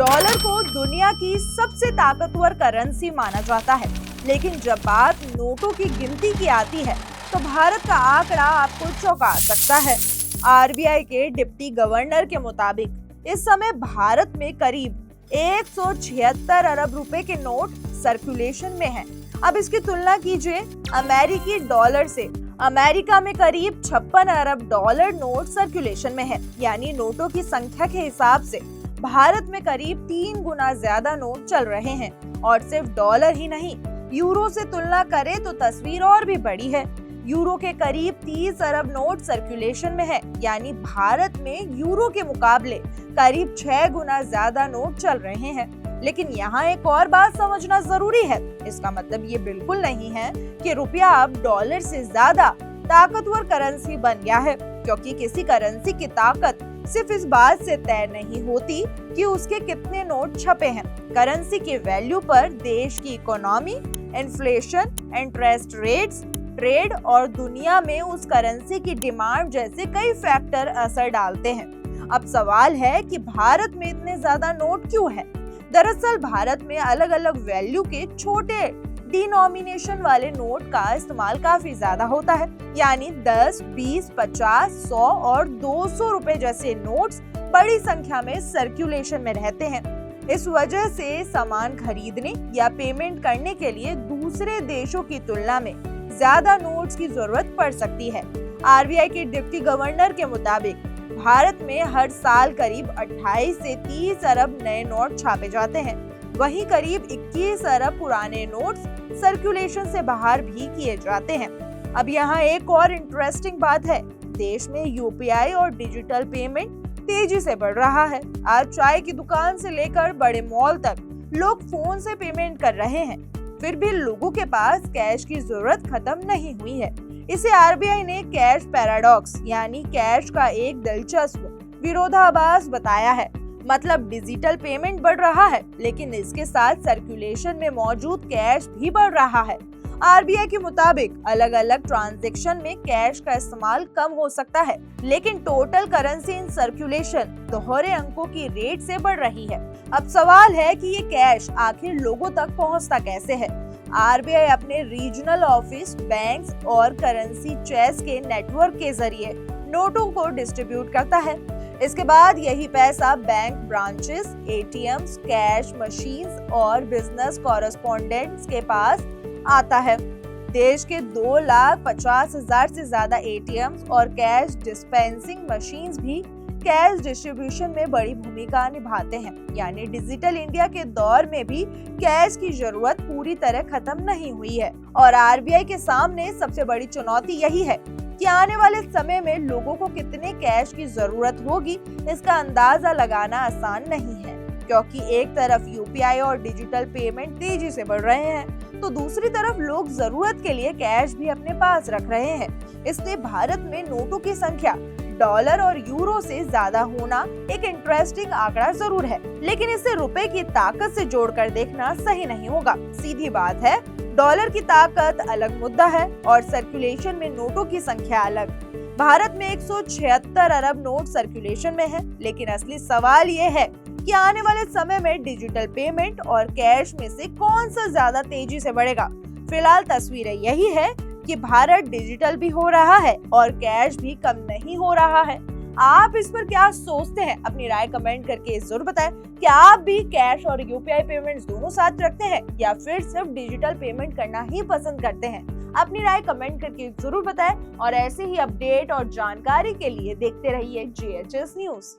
Dollar को दुनिया की सबसे ताकतवर करेंसी माना जाता है, लेकिन जब बात नोटों की गिनती की आती है तो भारत का आंकड़ा आपको चौंका सकता है। आरबीआई के डिप्टी गवर्नर के मुताबिक इस समय भारत में करीब 176 अरब रुपए के नोट सर्कुलेशन में हैं। अब इसकी तुलना कीजिए अमेरिकी डॉलर से। अमेरिका में करीब 56 अरब डॉलर नोट सर्कुलेशन में है, यानी नोटों की संख्या के हिसाब से भारत में करीब 3 गुना ज्यादा नोट चल रहे हैं। और सिर्फ डॉलर ही नहीं, यूरो से तुलना करें तो तस्वीर और भी बड़ी है। यूरो के करीब 30 अरब नोट सर्कुलेशन में है, यानी भारत में यूरो के मुकाबले करीब 6 गुना ज्यादा नोट चल रहे हैं। लेकिन यहाँ एक और बात समझना जरूरी है। इसका मतलब ये बिल्कुल नहीं है कि रुपया अब डॉलर से ज्यादा ताकतवर करेंसी बन गया है, क्योंकि किसी करेंसी की ताकत सिर्फ इस बात से तय नहीं होती कि उसके कितने नोट छपे हैं। करेंसी की वैल्यू पर देश की economy, inflation, interest rates, trade और दुनिया में उस करेंसी की डिमांड जैसे कई फैक्टर असर डालते हैं। अब सवाल है कि भारत में इतने ज्यादा नोट क्यों है? दरअसल भारत में अलग अलग वैल्यू के छोटे डिनोमिनेशन वाले नोट का इस्तेमाल काफी ज्यादा होता है, यानी 10, 20, 50, 100 और 200 रुपए जैसे नोट्स बड़ी संख्या में सर्कुलेशन में रहते हैं। इस वजह से सामान खरीदने या पेमेंट करने के लिए दूसरे देशों की तुलना में ज्यादा नोट्स की जरूरत पड़ सकती है। आरबीआई के डिप्टी गवर्नर के मुताबिक भारत में हर साल करीब 28 से 30 अरब नए नोट छापे जाते हैं। वहीं करीब 21 अरब पुराने नोट्स सर्कुलेशन से बाहर भी किए जाते हैं। अब यहाँ एक और इंटरेस्टिंग बात है। देश में यूपीआई और डिजिटल पेमेंट तेजी से बढ़ रहा है। आज चाय की दुकान से लेकर बड़े मॉल तक लोग फोन से पेमेंट कर रहे हैं। फिर भी लोगों के पास कैश की जरूरत खत्म नहीं हुई है। इसे आरबीआई ने कैश पैराडॉक्स, यानी कैश का एक दिलचस्प विरोधाभास बताया है। मतलब डिजिटल पेमेंट बढ़ रहा है, लेकिन इसके साथ सर्कुलेशन में मौजूद कैश भी बढ़ रहा है। आरबीआई के मुताबिक अलग अलग ट्रांजैक्शन में कैश का इस्तेमाल कम हो सकता है, लेकिन टोटल करेंसी इन सर्कुलेशन दोहरे अंकों की रेट से बढ़ रही है। अब सवाल है कि ये कैश आखिर लोगों तक पहुंचता कैसे है? आरबीआई अपने रीजनल ऑफिस, बैंक्स और करेंसी चेस के नेटवर्क के जरिए नोटों को डिस्ट्रीब्यूट करता है। इसके बाद यही पैसा bank branches, ATMs, cash machines और बिजनेस कॉरेस्पोंडेंट्स के पास आता है। देश के 2,50,000 से ज्यादा एटीएम्स और कैश डिस्पेंसिंग मशीन्स भी कैश डिस्ट्रीब्यूशन में बड़ी भूमिका निभाते हैं। यानी डिजिटल इंडिया के दौर में भी कैश की जरूरत पूरी तरह खत्म नहीं हुई है। और आरबीआई के सामने सबसे बड़ी चुनौती यही है कि आने वाले समय में लोगों को कितने कैश की जरूरत होगी, इसका अंदाजा लगाना आसान नहीं है। क्योंकि एक तरफ यूपीआई और डिजिटल पेमेंट तेजी से बढ़ रहे हैं, तो दूसरी तरफ लोग जरूरत के लिए कैश भी अपने पास रख रहे हैं। इसलिए भारत में नोटों की संख्या डॉलर और यूरो से ज्यादा होना एक इंटरेस्टिंग आंकड़ा जरूर है, लेकिन इसे रुपए की ताकत से जोड़कर देखना सही नहीं होगा। सीधी बात है, डॉलर की ताकत अलग मुद्दा है और सर्कुलेशन में नोटों की संख्या अलग। भारत में 176 अरब नोट सर्कुलेशन में है, लेकिन असली सवाल ये है कि आने वाले समय में डिजिटल पेमेंट और कैश में से कौन सा ज्यादा तेजी से बढ़ेगा। फिलहाल तस्वीर यही है कि भारत डिजिटल भी हो रहा है और कैश भी कम नहीं हो रहा है। आप इस पर क्या सोचते हैं? अपनी राय कमेंट करके जरूर बताएं। क्या आप भी कैश और यूपीआई पेमेंट्स दोनों साथ रखते हैं या फिर सिर्फ डिजिटल पेमेंट करना ही पसंद करते हैं? अपनी राय कमेंट करके जरूर बताएं और ऐसे ही अपडेट और जानकारी के लिए देखते रहिए GHS न्यूज।